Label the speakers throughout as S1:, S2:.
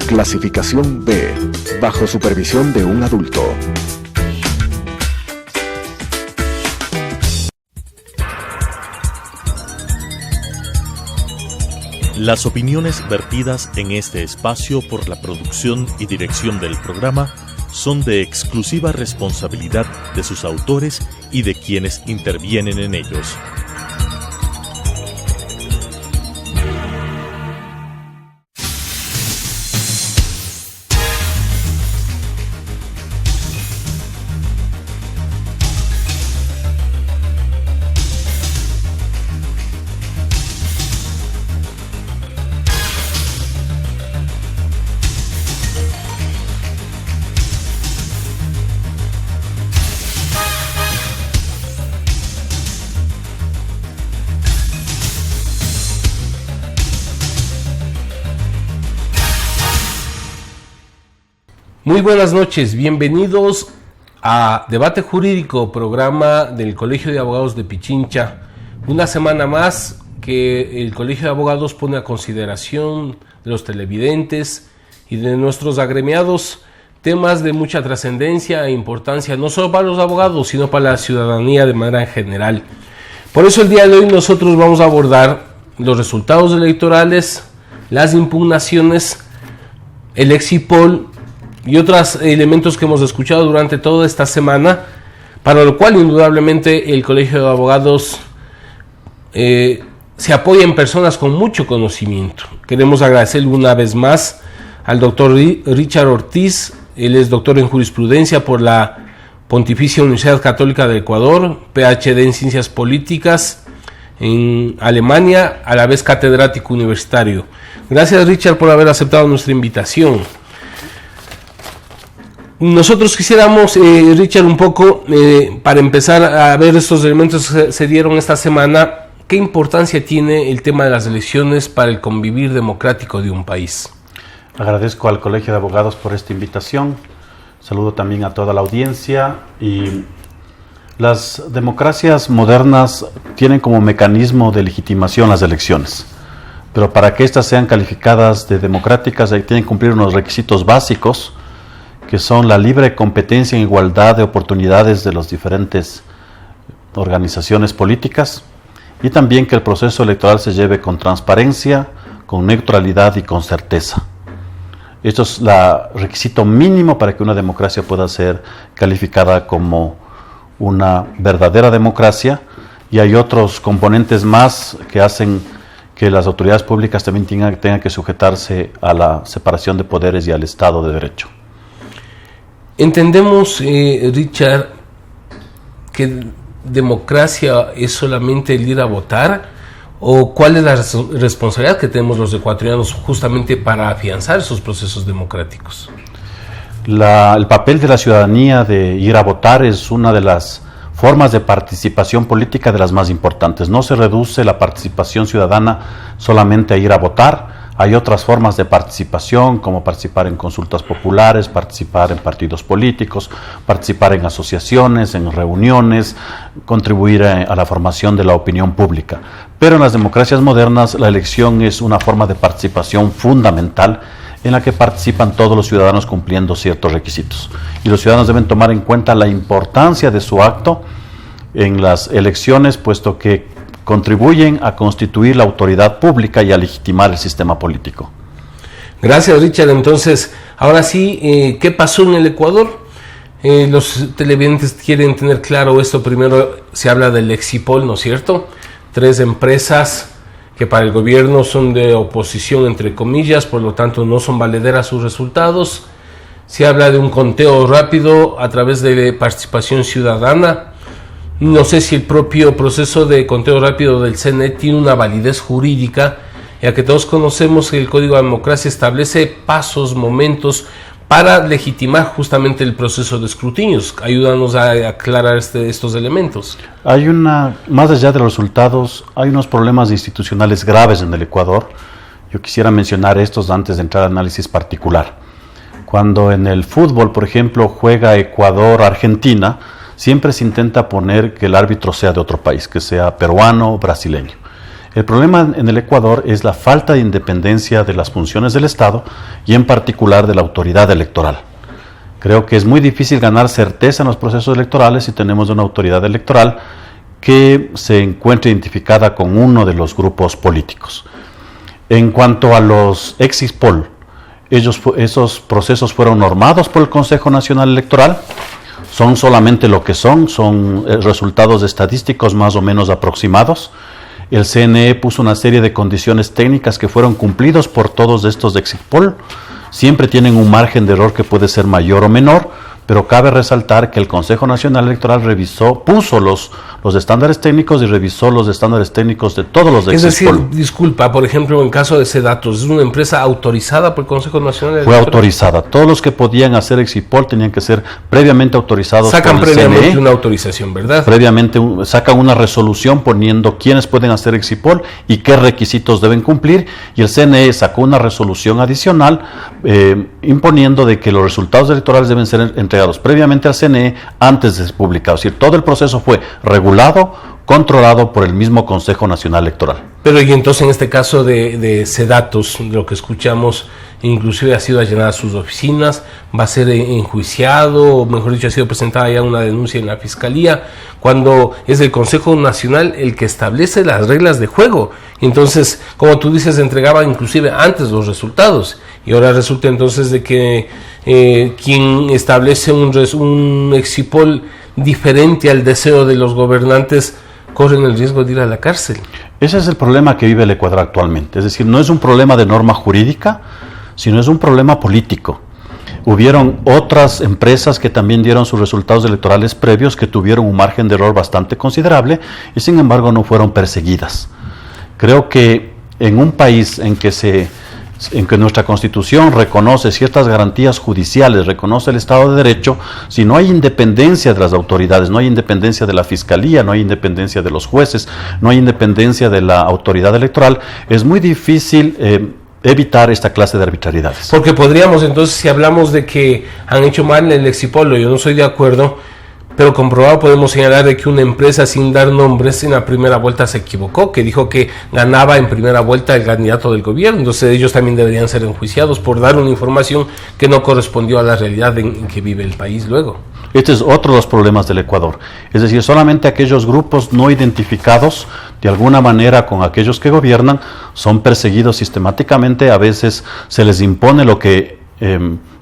S1: Clasificación B, bajo supervisión de un adulto.
S2: Las opiniones vertidas en este espacio por la producción y dirección del programa son de exclusiva responsabilidad de sus autores y de quienes intervienen en ellos.
S3: Muy buenas noches, bienvenidos a Debate Jurídico, programa del Colegio de Abogados de Pichincha. Una semana más que el Colegio de Abogados pone a consideración de los televidentes y de nuestros agremiados temas de mucha trascendencia e importancia, no solo para los abogados, sino para la ciudadanía de manera general. Por eso el día de hoy nosotros vamos a abordar los resultados electorales, las impugnaciones, el Exipol y otros elementos que hemos escuchado durante toda esta semana, para lo cual indudablemente el Colegio de Abogados se apoya en personas con mucho conocimiento. Queremos agradecerle una vez más al doctor Richard Ortiz. Él es doctor en jurisprudencia por la Pontificia Universidad Católica de Ecuador, PhD en Ciencias Políticas en Alemania, a la vez catedrático universitario. Gracias, Richard, por haber aceptado nuestra invitación. Nosotros quisiéramos, Richard, un poco, para empezar a ver estos elementos que se dieron esta semana, ¿qué importancia tiene el tema de las elecciones para el convivir democrático de un país?
S4: Agradezco al Colegio de Abogados por esta invitación. Saludo también a toda la audiencia. Y las democracias modernas tienen como mecanismo de legitimación las elecciones. Pero para que éstas sean calificadas de democráticas, tienen que cumplir unos requisitos básicos, que son la libre competencia en igualdad de oportunidades de las diferentes organizaciones políticas, y también que el proceso electoral se lleve con transparencia, con neutralidad y con certeza. Esto es el requisito mínimo para que una democracia pueda ser calificada como una verdadera democracia, y hay otros componentes más que hacen que las autoridades públicas también tengan que sujetarse a la separación de poderes y al Estado de Derecho.
S3: Entendemos, Richard, que democracia es solamente el ir a votar, o cuál es la responsabilidad que tenemos los ecuatorianos justamente para afianzar esos procesos democráticos.
S4: El papel de la ciudadanía de ir a votar es una de las formas de participación política de las más importantes. No se reduce la participación ciudadana solamente a ir a votar. Hay otras formas de participación, como participar en consultas populares, participar en partidos políticos, participar en asociaciones, en reuniones, contribuir a la formación de la opinión pública. Pero en las democracias modernas la elección es una forma de participación fundamental en la que participan todos los ciudadanos cumpliendo ciertos requisitos. Y los ciudadanos deben tomar en cuenta la importancia de su acto en las elecciones, puesto que contribuyen a constituir la autoridad pública y a legitimar el sistema político.
S3: Gracias, Richard. Entonces, ahora sí, ¿qué pasó en el Ecuador? Los televidentes quieren tener claro esto. Primero se habla del Exipol, ¿no es cierto? 3 empresas que para el gobierno son de oposición, entre comillas, por lo tanto no son valederas sus resultados. Se habla de un conteo rápido a través de participación ciudadana. No sé si el propio proceso de conteo rápido del CNE tiene una validez jurídica, ya que todos conocemos que el Código de Democracia establece pasos, momentos para legitimar justamente el proceso de escrutinios. Ayúdanos a aclarar estos elementos.
S4: Más allá de los resultados, hay unos problemas institucionales graves en el Ecuador. Yo quisiera mencionar estos antes de entrar al análisis particular. Cuando en el fútbol, por ejemplo, juega Ecuador-Argentina, siempre se intenta poner que el árbitro sea de otro país, que sea peruano o brasileño. El problema en el Ecuador es la falta de independencia de las funciones del Estado y en particular de la autoridad electoral. Creo que es muy difícil ganar certeza en los procesos electorales si tenemos una autoridad electoral que se encuentre identificada con uno de los grupos políticos. En cuanto a los exit poll, esos procesos fueron normados por el Consejo Nacional Electoral, son solamente lo que son resultados estadísticos más o menos aproximados. El CNE puso una serie de condiciones técnicas que fueron cumplidos por todos estos de exit poll. Siempre tienen un margen de error que puede ser mayor o menor, pero cabe resaltar que el Consejo Nacional Electoral puso los estándares técnicos y revisó los estándares técnicos de todos los de exit poll.
S3: Es decir, disculpa, por ejemplo, en caso de Sedatos, ¿es una empresa autorizada por el Consejo Nacional Electoral?
S4: Fue autorizada. Todos los que podían hacer exit poll tenían que ser previamente autorizados por el CNE. Sacan
S3: previamente una autorización, ¿verdad?
S4: Previamente sacan una resolución poniendo quiénes pueden hacer exit poll y qué requisitos deben cumplir, y el CNE sacó una resolución adicional imponiendo de que los resultados electorales deben ser entregados previamente al CNE antes de ser publicados. Es decir, todo el proceso fue regulado, controlado por el mismo Consejo Nacional Electoral.
S3: Pero y entonces en este caso de Sedatos, lo que escuchamos, inclusive ha sido allanada sus oficinas, va a ser enjuiciado, o mejor dicho, ha sido presentada ya una denuncia en la Fiscalía, cuando es el Consejo Nacional el que establece las reglas de juego. Entonces, como tú dices, entregaba inclusive antes los resultados, y ahora resulta entonces de que quien establece un exit poll diferente al deseo de los gobernantes corren el riesgo de ir a la cárcel.
S4: Ese es el problema que vive el Ecuador actualmente. Es decir, no es un problema de norma jurídica, sino es un problema político. Hubieron otras empresas que también dieron sus resultados electorales previos que tuvieron un margen de error bastante considerable y sin embargo no fueron perseguidas. Creo que en un país en que nuestra Constitución reconoce ciertas garantías judiciales, reconoce el Estado de Derecho, si no hay independencia de las autoridades, no hay independencia de la Fiscalía, no hay independencia de los jueces, no hay independencia de la autoridad electoral, es muy difícil evitar esta clase de arbitrariedades.
S3: Porque podríamos entonces, si hablamos de que han hecho mal el exit poll, yo no estoy de acuerdo, pero comprobado podemos señalar de que una empresa, sin dar nombres, en la primera vuelta se equivocó, que dijo que ganaba en primera vuelta el candidato del gobierno. Entonces ellos también deberían ser enjuiciados por dar una información que no correspondió a la realidad en que vive el país luego.
S4: Este es otro de los problemas del Ecuador. Es decir, solamente aquellos grupos no identificados de alguna manera con aquellos que gobiernan son perseguidos sistemáticamente. A veces se les impone lo que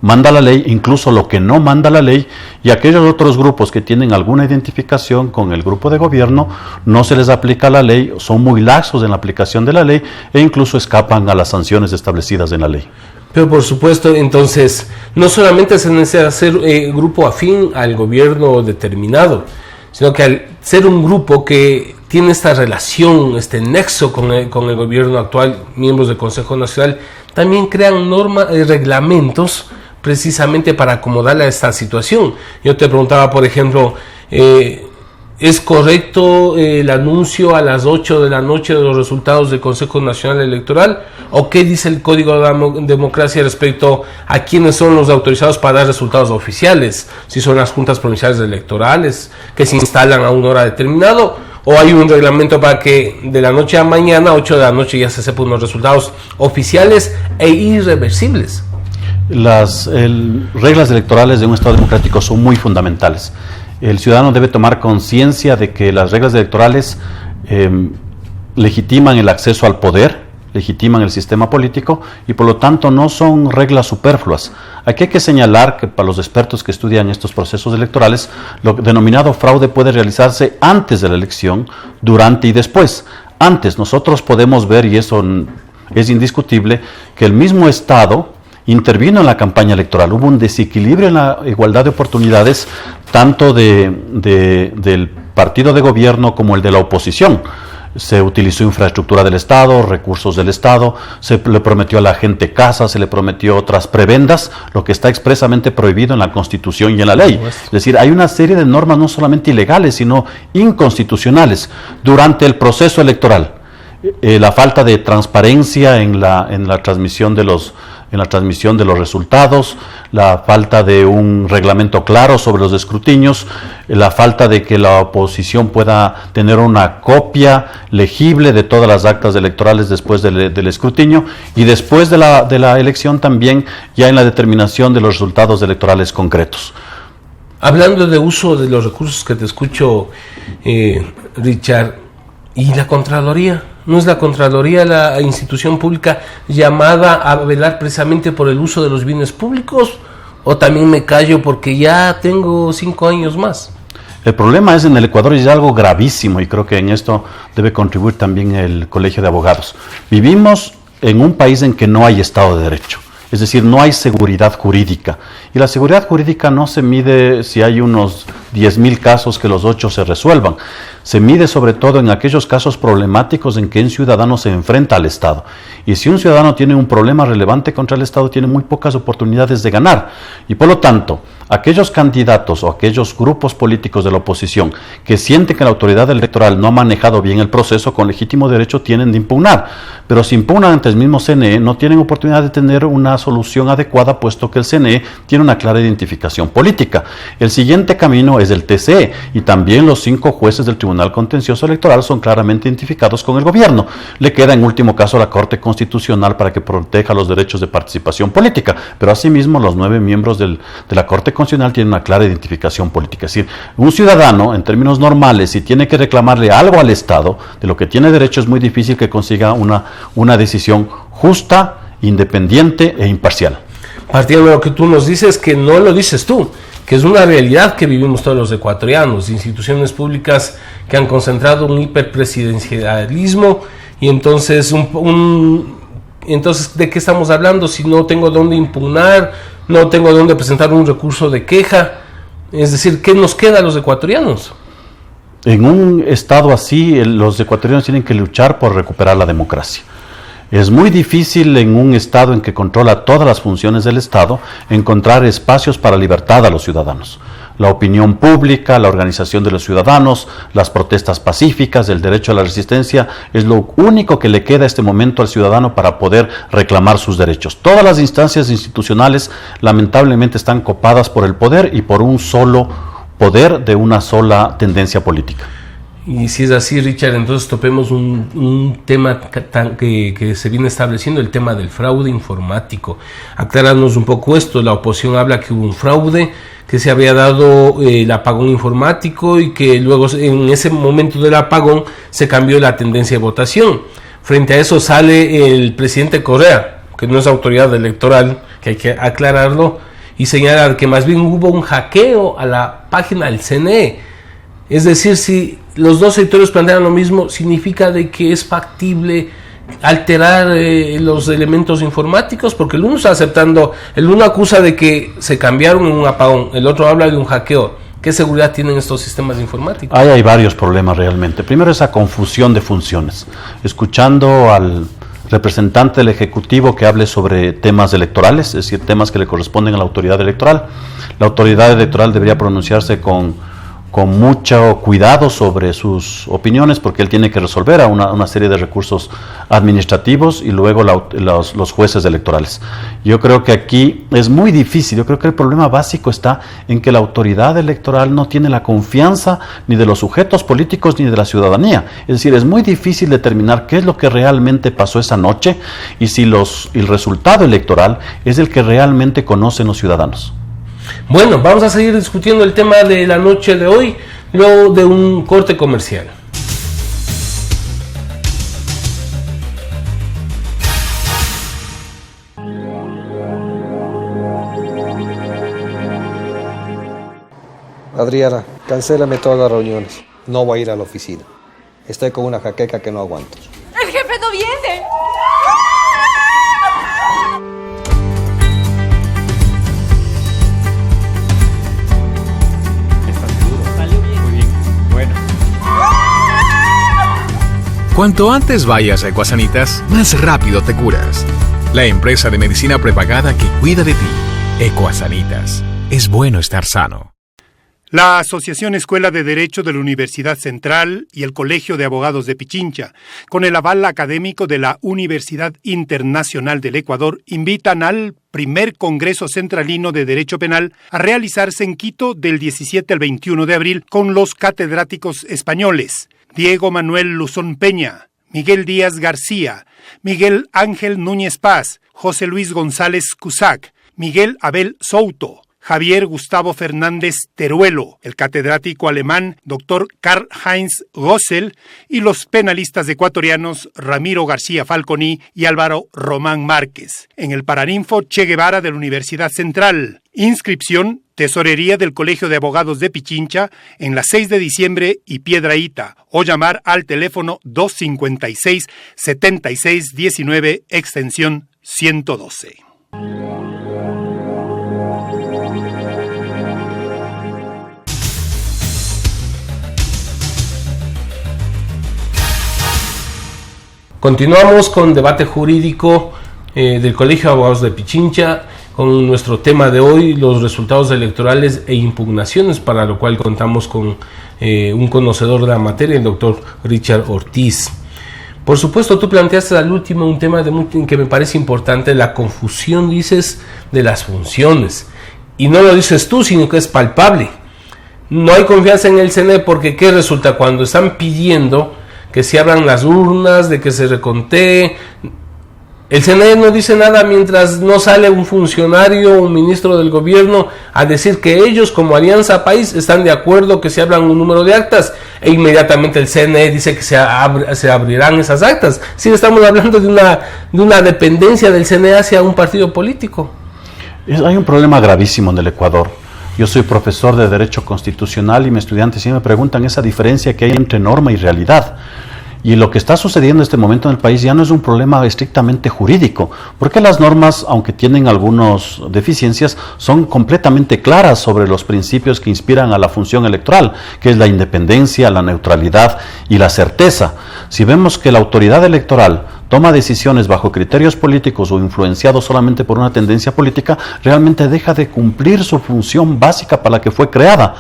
S4: manda la ley, incluso lo que no manda la ley, y aquellos otros grupos que tienen alguna identificación con el grupo de gobierno no se les aplica la ley, son muy laxos en la aplicación de la ley e incluso escapan a las sanciones establecidas en la ley.
S3: Pero por supuesto, entonces, no solamente se necesita ser grupo afín al gobierno determinado, sino que al ser un grupo que tiene esta relación, este nexo con el gobierno actual, miembros del Consejo Nacional, también crean normas y reglamentos precisamente para acomodarle a esta situación. Yo te preguntaba, por ejemplo, ¿es correcto el anuncio a las 8 de la noche de los resultados del Consejo Nacional Electoral? ¿O qué dice el Código de Democracia respecto a quiénes son los autorizados para dar resultados oficiales? Si son las juntas provinciales electorales, que se instalan a una hora determinada, o hay un reglamento para que de la noche a mañana, 8 de la noche, ya se sepan los resultados oficiales e irreversibles.
S4: Las reglas electorales de un Estado democrático son muy fundamentales. El ciudadano debe tomar conciencia de que las reglas electorales legitiman el acceso al poder, legitiman el sistema político y por lo tanto no son reglas superfluas. Aquí hay que señalar que para los expertos que estudian estos procesos electorales, lo denominado fraude puede realizarse antes de la elección, durante y después. Antes nosotros podemos ver, y eso es indiscutible, que el mismo Estado intervino en la campaña electoral. Hubo un desequilibrio en la igualdad de oportunidades, tanto del partido de gobierno como el de la oposición. Se utilizó infraestructura del Estado, recursos del Estado, se le prometió a la gente casas, se le prometió otras prebendas, lo que está expresamente prohibido en la Constitución y en la ley. Es decir, hay una serie de normas no solamente ilegales, sino inconstitucionales durante el proceso electoral. La falta de transparencia en la transmisión de los en la transmisión de los resultados, la falta de un reglamento claro sobre los escrutinios, la falta de que la oposición pueda tener una copia legible de todas las actas electorales después del escrutinio y después de la elección también ya en la determinación de los resultados electorales concretos.
S3: Hablando de uso de los recursos que te escucho, Richard, ¿y la Contraloría? ¿No es la Contraloría la institución pública llamada a velar precisamente por el uso de los bienes públicos? ¿O también me callo porque ya tengo 5 años más?
S4: El problema es en el Ecuador y es algo gravísimo y creo que en esto debe contribuir también el Colegio de Abogados. Vivimos en un país en que no hay Estado de Derecho. Es decir, no hay seguridad jurídica. Y la seguridad jurídica no se mide si hay unos 10.000 casos que los 8 se resuelvan. Se mide sobre todo en aquellos casos problemáticos en que un ciudadano se enfrenta al Estado. Y si un ciudadano tiene un problema relevante contra el Estado, tiene muy pocas oportunidades de ganar. Y por lo tanto, aquellos candidatos o aquellos grupos políticos de la oposición que sienten que la autoridad electoral no ha manejado bien el proceso, con legítimo derecho tienen de impugnar. Pero si impugnan ante el mismo CNE, no tienen oportunidad de tener una solución adecuada, puesto que el CNE tiene una clara identificación política. El siguiente camino es el TCE, y también los 5 jueces del Tribunal Contencioso Electoral son claramente identificados con el gobierno. Le queda en último caso la Corte Constitucional para que proteja los derechos de participación política, pero asimismo los 9 miembros de la Corte Constitucional tienen una clara identificación política. Es decir, un ciudadano, en términos normales, si tiene que reclamarle algo al Estado, de lo que tiene derecho, es muy difícil que consiga una decisión justa, independiente e imparcial.
S3: Partiendo de lo que tú nos dices, que no lo dices tú, que es una realidad que vivimos todos los ecuatorianos, instituciones públicas que han concentrado un hiperpresidencialismo, y entonces entonces ¿de qué estamos hablando si no tengo dónde impugnar, no tengo dónde presentar un recurso de queja? Es decir, ¿qué nos queda a los ecuatorianos?
S4: En un estado así, los ecuatorianos tienen que luchar por recuperar la democracia. Es muy difícil en un Estado en que controla todas las funciones del Estado encontrar espacios para libertad a los ciudadanos. La opinión pública, la organización de los ciudadanos, las protestas pacíficas, el derecho a la resistencia, es lo único que le queda a este momento al ciudadano para poder reclamar sus derechos. Todas las instancias institucionales lamentablemente están copadas por el poder y por un solo poder de una sola tendencia política.
S3: Y si es así, Richard, entonces topemos un tema que se viene estableciendo, el tema del fraude informático. Acláranos un poco esto. La oposición habla que hubo un fraude, que se había dado el apagón informático y que luego en ese momento del apagón se cambió la tendencia de votación. Frente a eso sale el presidente Correa, que no es autoridad electoral, que hay que aclararlo, y señala que más bien hubo un hackeo a la página del CNE. Es decir, si los dos sectores plantean lo mismo, significa de que es factible alterar los elementos informáticos, porque el uno está aceptando, el uno acusa de que se cambiaron en un apagón, el otro habla de un hackeo. ¿Qué seguridad tienen estos sistemas informáticos?
S4: Hay varios problemas realmente. Primero, esa confusión de funciones. Escuchando al representante del Ejecutivo que hable sobre temas electorales, es decir, temas que le corresponden a la autoridad electoral. La autoridad electoral debería pronunciarse con mucho cuidado sobre sus opiniones, porque él tiene que resolver a una serie de recursos administrativos y luego los jueces electorales. Yo creo que aquí es muy difícil. Yo creo que el problema básico está en que la autoridad electoral no tiene la confianza ni de los sujetos políticos ni de la ciudadanía. Es decir, es muy difícil determinar qué es lo que realmente pasó esa noche y si el resultado electoral es el que realmente conocen los ciudadanos.
S3: Bueno, vamos a seguir discutiendo el tema de la noche de hoy, luego de un corte comercial.
S5: Adriana, cancélame todas las reuniones. No voy a ir a la oficina. Estoy con una jaqueca que no aguanto.
S6: ¡El jefe no viene!
S7: Cuanto antes vayas a Ecuasanitas, más rápido te curas. La empresa de medicina prepagada que cuida de ti. Ecuasanitas. Es bueno estar sano.
S6: La Asociación Escuela de Derecho de la Universidad Central y el Colegio de Abogados de Pichincha, con el aval académico de la Universidad Internacional del Ecuador, invitan al primer Congreso Centralino de Derecho Penal a realizarse en Quito del 17 al 21 de abril con los catedráticos españoles Diego Manuel Luzón Peña, Miguel Díaz García, Miguel Ángel Núñez Paz, José Luis González Cusac, Miguel Abel Souto, Javier Gustavo Fernández Teruelo, el catedrático alemán Dr. Karl-Heinz Gossel y los penalistas ecuatorianos Ramiro García Falconi y Álvaro Román Márquez. En el Paraninfo Che Guevara de la Universidad Central. Inscripción, Tesorería del Colegio de Abogados de Pichincha en la 6 de diciembre y Piedrahíta, o llamar al teléfono 256-7619, extensión 112.
S3: Continuamos con debate jurídico del Colegio de Abogados de Pichincha, con nuestro tema de hoy, los resultados electorales e impugnaciones, para lo cual contamos con un conocedor de la materia, el doctor Richard Ortiz. Por supuesto, tú planteaste al último un tema que me parece importante, la confusión, dices, de las funciones. Y no lo dices tú, sino que es palpable. No hay confianza en el CNE porque ¿qué resulta? Cuando están pidiendo que se abran las urnas, de que se recontee, el CNE no dice nada mientras no sale un funcionario, un ministro del gobierno a decir que ellos como Alianza País están de acuerdo que se abran un número de actas, e inmediatamente el CNE dice que se abrirán esas actas. Sí, estamos hablando de una dependencia del CNE hacia un partido político.
S4: Hay un problema gravísimo en el Ecuador. Yo soy profesor de Derecho Constitucional y mis estudiantes siempre me preguntan esa diferencia que hay entre norma y realidad. Y lo que está sucediendo en este momento en el país ya no es un problema estrictamente jurídico, porque las normas, aunque tienen algunas deficiencias, son completamente claras sobre los principios que inspiran a la función electoral, que es la independencia, la neutralidad y la certeza. Si vemos que la autoridad electoral toma decisiones bajo criterios políticos o influenciado solamente por una tendencia política, realmente deja de cumplir su función básica para la que fue creada.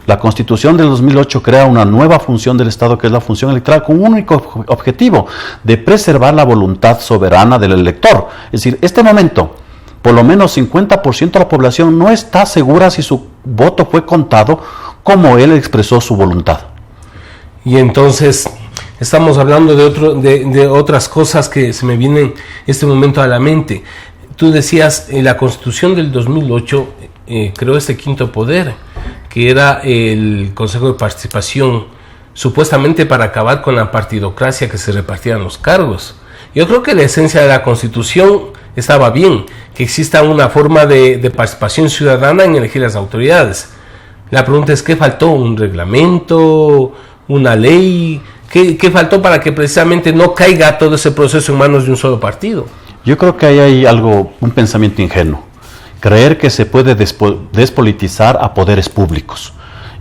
S4: La Constitución del 2008 crea una nueva función del Estado, que es la función electoral, con un único objetivo, de preservar la voluntad soberana del elector. Es decir, este momento, por lo menos 50% de la población no está segura si su voto fue contado como él expresó su voluntad.
S3: Y entonces estamos hablando de otras cosas que se me vienen en este momento a la mente. Tú decías, la Constitución del 2008 creó este quinto poder, que era el Consejo de Participación, supuestamente para acabar con la partidocracia, que se repartían los cargos. Yo creo que la esencia de la Constitución estaba bien, que exista una forma de participación ciudadana en elegir las autoridades. La pregunta es, ¿qué faltó? ¿Un reglamento? ¿Una ley? ¿Qué faltó para que precisamente no caiga todo ese proceso en manos de un solo partido?
S4: Yo creo que ahí hay un pensamiento ingenuo. Creer que se puede despolitizar a poderes públicos.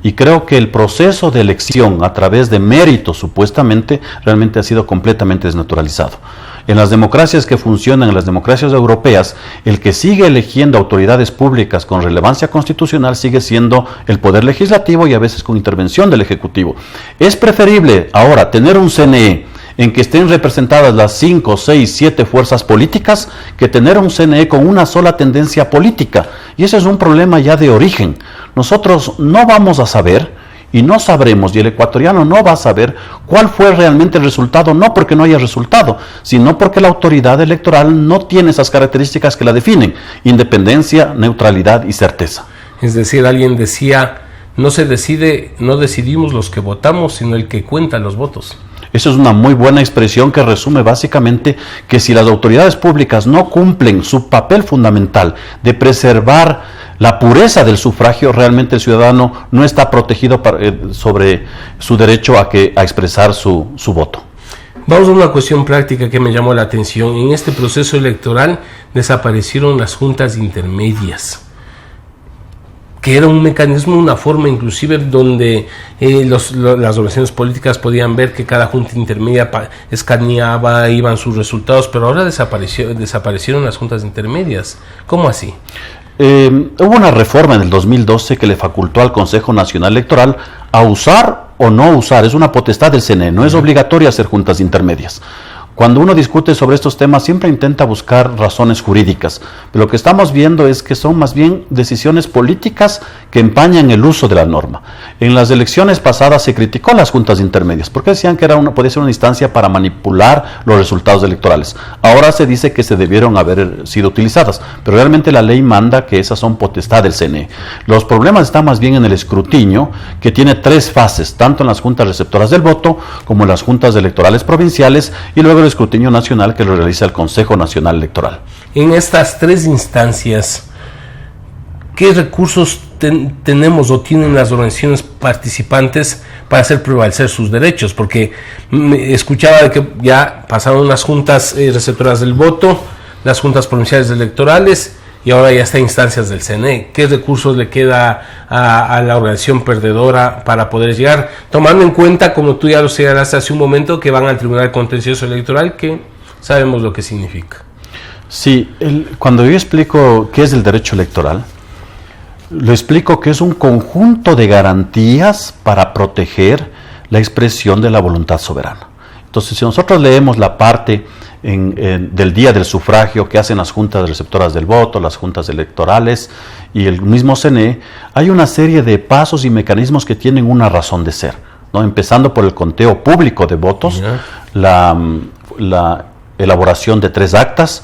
S4: Y creo que el proceso de elección a través de méritos, supuestamente, realmente ha sido completamente desnaturalizado. En las democracias que funcionan, en las democracias europeas, el que sigue eligiendo autoridades públicas con relevancia constitucional sigue siendo el poder legislativo y a veces con intervención del Ejecutivo. Es preferible ahora tener un CNE en que estén representadas las 5, 6, 7 fuerzas políticas, que tener un CNE con una sola tendencia política. Y ese es un problema ya de origen. Nosotros no vamos a saber, y no sabremos, y el ecuatoriano no va a saber cuál fue realmente el resultado, no porque no haya resultado, sino porque la autoridad electoral no tiene esas características que la definen: independencia, neutralidad y certeza.
S3: Es decir, alguien decía, no decidimos los que votamos, sino el que cuenta los votos.
S4: Eso es una muy buena expresión que resume básicamente que si las autoridades públicas no cumplen su papel fundamental de preservar la pureza del sufragio, realmente el ciudadano no está protegido sobre su derecho a expresar su voto.
S3: Vamos a una cuestión práctica que me llamó la atención. En este proceso electoral desaparecieron las juntas intermedias, que era un mecanismo, una forma inclusive donde las organizaciones políticas podían ver que cada junta intermedia escaneaba, iban sus resultados, pero ahora desaparecieron las juntas intermedias. ¿Cómo así?
S4: Hubo una reforma en el 2012 que le facultó al Consejo Nacional Electoral a usar o no usar, es una potestad del CNE, no es obligatorio hacer juntas intermedias. Cuando uno discute sobre estos temas siempre intenta buscar razones jurídicas, pero lo que estamos viendo es que son más bien decisiones políticas que empañan el uso de la norma. En las elecciones pasadas se criticó las juntas intermedias porque decían que podía ser una instancia para manipular los resultados electorales. Ahora se dice que se debieron haber sido utilizadas, pero realmente la ley manda que esas son potestad del CNE. Los problemas están más bien en el escrutinio, que tiene 3 fases, tanto en las juntas receptoras del voto como en las juntas electorales provinciales y luego el escrutinio nacional que lo realiza el Consejo Nacional Electoral.
S3: En estas 3 instancias, ¿qué recursos tenemos o tienen las organizaciones participantes para hacer prevalecer sus derechos? Porque escuchaba de que ya pasaron las juntas receptoras del voto, las juntas provinciales electorales y ahora ya está instancias del CNE. ¿Qué recursos le queda a la organización perdedora para poder llegar? Tomando en cuenta, como tú ya lo señalaste hace un momento, que van al Tribunal Contencioso Electoral, que sabemos lo que significa.
S4: Sí, cuando yo explico qué es el derecho electoral, lo explico que es un conjunto de garantías para proteger la expresión de la voluntad soberana. Entonces, si nosotros leemos la parte del día del sufragio que hacen las juntas receptoras del voto, las juntas electorales y el mismo CNE, hay una serie de pasos y mecanismos que tienen una razón de ser, ¿no? Empezando por el conteo público de votos, la elaboración de 3 actas,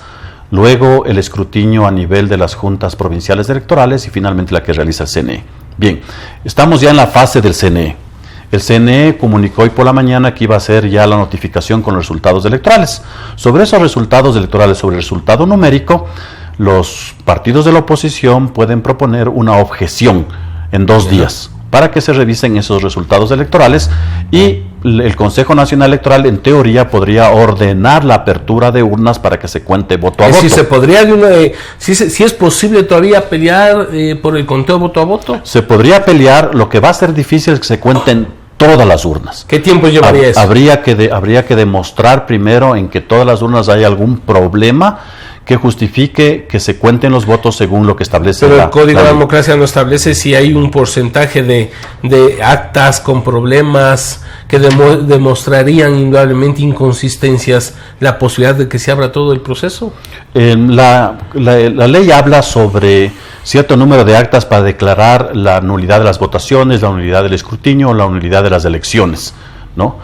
S4: luego el escrutinio a nivel de las juntas provinciales electorales y finalmente la que realiza el CNE. Bien, estamos ya en la fase del CNE. El CNE comunicó hoy por la mañana que iba a hacer ya la notificación con los resultados electorales. Sobre esos resultados electorales, sobre el resultado numérico, los partidos de la oposición pueden proponer una objeción en 2 días para que se revisen esos resultados electorales y el Consejo Nacional Electoral en teoría podría ordenar la apertura de urnas para que se cuente voto a voto.
S3: Si se podría, si es posible todavía pelear por el conteo voto a voto.
S4: Se podría pelear, lo que va a ser difícil es que se cuenten todas las urnas.
S3: ¿Qué tiempo llevaría eso?
S4: Habría que demostrar primero en que todas las urnas hay algún problema que justifique que se cuenten los votos según lo que establece
S3: Pero el Código de
S4: ley.
S3: Democracia no establece si hay un porcentaje de actas con problemas que demostrarían indudablemente inconsistencias, la posibilidad de que se abra todo el proceso.
S4: La ley habla sobre cierto número de actas para declarar la nulidad de las votaciones, la nulidad del escrutinio, la nulidad de las elecciones, ¿no?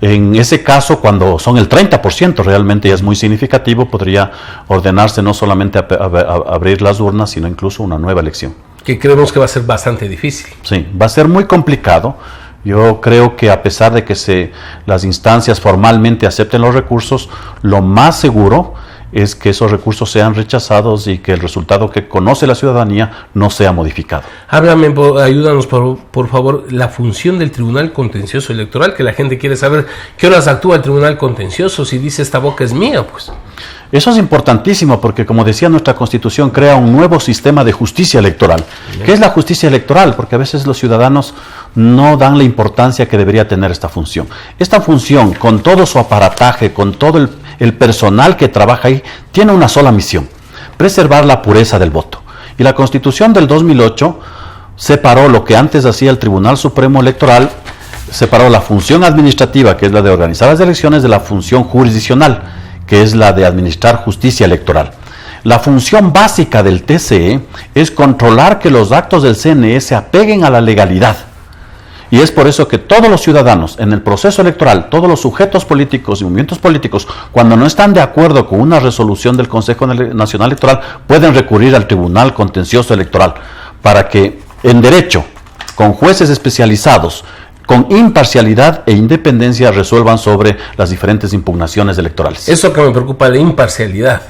S4: En ese caso, cuando son el 30%, realmente ya es muy significativo, podría ordenarse no solamente abrir las urnas, sino incluso una nueva elección.
S3: Que creemos que va a ser bastante difícil.
S4: Sí, va a ser muy complicado. Yo creo que a pesar de que las instancias formalmente acepten los recursos, lo más seguro es que esos recursos sean rechazados y que el resultado que conoce la ciudadanía no sea modificado.
S3: Ayúdanos por favor, la función del Tribunal Contencioso Electoral, que la gente quiere saber qué horas actúa el Tribunal Contencioso, si dice esta boca es mía, pues.
S4: Eso es importantísimo porque, como decía nuestra Constitución, crea un nuevo sistema de justicia electoral. ¿Qué es la justicia electoral? Porque a veces los ciudadanos no dan la importancia que debería tener esta función. Esta función, con todo su aparataje, con todo el personal que trabaja ahí, tiene una sola misión: preservar la pureza del voto. Y la Constitución del 2008 separó lo que antes hacía el Tribunal Supremo Electoral, separó la función administrativa, que es la de organizar las elecciones, de la función jurisdiccional, que es la de administrar justicia electoral. La función básica del TCE es controlar que los actos del CNE se apeguen a la legalidad. Y es por eso que todos los ciudadanos en el proceso electoral, todos los sujetos políticos y movimientos políticos, cuando no están de acuerdo con una resolución del Consejo Nacional Electoral, pueden recurrir al Tribunal Contencioso Electoral para que, en derecho, con jueces especializados, con imparcialidad e independencia, resuelvan sobre las diferentes impugnaciones electorales.
S3: Eso que me preocupa, de imparcialidad,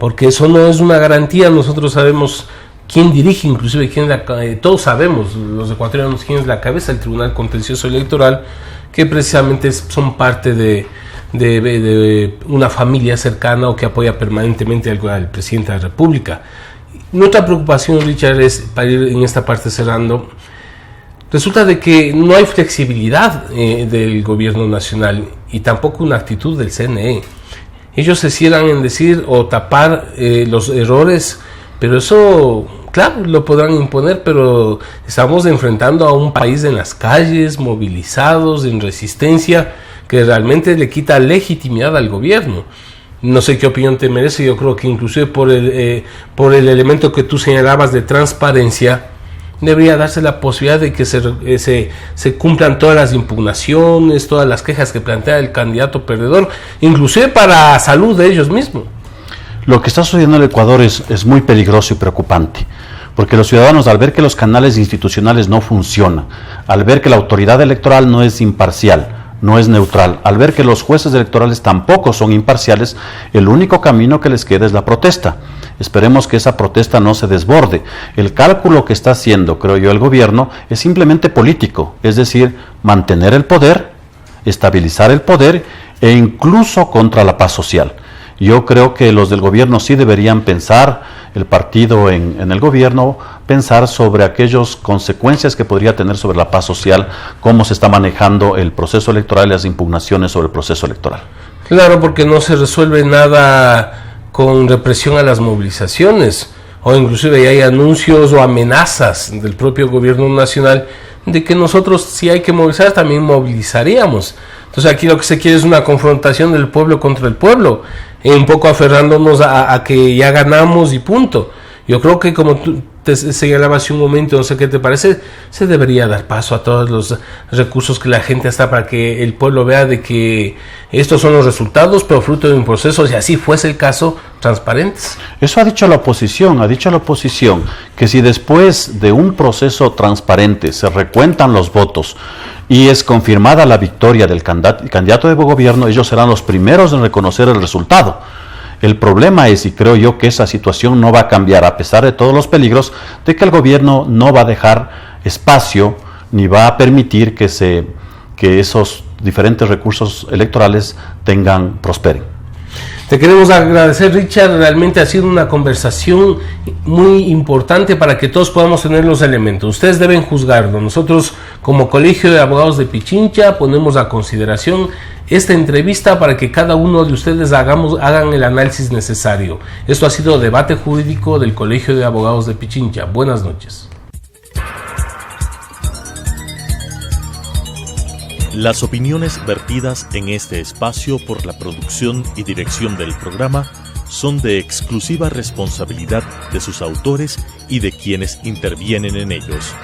S3: porque eso no es una garantía. Nosotros sabemos quién dirige, inclusive todos sabemos, los ecuatorianos, quién es la cabeza del Tribunal Contencioso Electoral, que precisamente son parte de una familia cercana o que apoya permanentemente al presidente de la República. Nuestra preocupación, Richard, es, para ir en esta parte cerrando, resulta de que no hay flexibilidad del gobierno nacional y tampoco una actitud del CNE. Ellos se cierran en decir o tapar los errores, Pero eso, claro, lo podrán imponer, pero estamos enfrentando a un país en las calles, movilizados, en resistencia, que realmente le quita legitimidad al gobierno. No sé qué opinión te merece. Yo creo que inclusive por el elemento que tú señalabas de transparencia, debería darse la posibilidad de que se cumplan todas las impugnaciones, todas las quejas que plantea el candidato perdedor, inclusive para salud de ellos mismos.
S4: Lo que está sucediendo en el Ecuador es muy peligroso y preocupante, porque los ciudadanos, al ver que los canales institucionales no funcionan, al ver que la autoridad electoral no es imparcial, no es neutral, al ver que los jueces electorales tampoco son imparciales, el único camino que les queda es la protesta. Esperemos que esa protesta no se desborde. El cálculo que está haciendo, creo yo, el gobierno es simplemente político, es decir, mantener el poder, estabilizar el poder e incluso contra la paz social. Yo creo que los del gobierno sí deberían pensar, el partido en el gobierno, pensar sobre aquellas consecuencias que podría tener sobre la paz social, cómo se está manejando el proceso electoral y las impugnaciones sobre el proceso electoral.
S3: Claro, porque no se resuelve nada con represión a las movilizaciones, o inclusive hay anuncios o amenazas del propio gobierno nacional de que nosotros, si hay que movilizar, también movilizaríamos. Entonces aquí lo que se quiere es una confrontación del pueblo contra el pueblo, un poco aferrándonos a que ya ganamos y punto. Yo creo que, como tú te señalaba hace un momento, no sé qué te parece, se debería dar paso a todos los recursos que la gente está, para que el pueblo vea de que estos son los resultados, pero fruto de un proceso, si así fuese el caso, transparentes.
S4: Eso ha dicho la oposición, que si después de un proceso transparente se recuentan los votos y es confirmada la victoria del candidato de gobierno, ellos serán los primeros en reconocer el resultado. El problema es, y creo yo que esa situación no va a cambiar a pesar de todos los peligros, de que el gobierno no va a dejar espacio ni va a permitir que esos diferentes recursos electorales prosperen.
S3: Te queremos agradecer, Richard. Realmente ha sido una conversación muy importante para que todos podamos tener los elementos. Ustedes deben juzgarlo. Nosotros, como Colegio de Abogados de Pichincha, ponemos a consideración esta entrevista para que cada uno de ustedes hagan el análisis necesario. Esto ha sido Debate Jurídico del Colegio de Abogados de Pichincha. Buenas noches.
S2: Las opiniones vertidas en este espacio por la producción y dirección del programa son de exclusiva responsabilidad de sus autores y de quienes intervienen en ellos.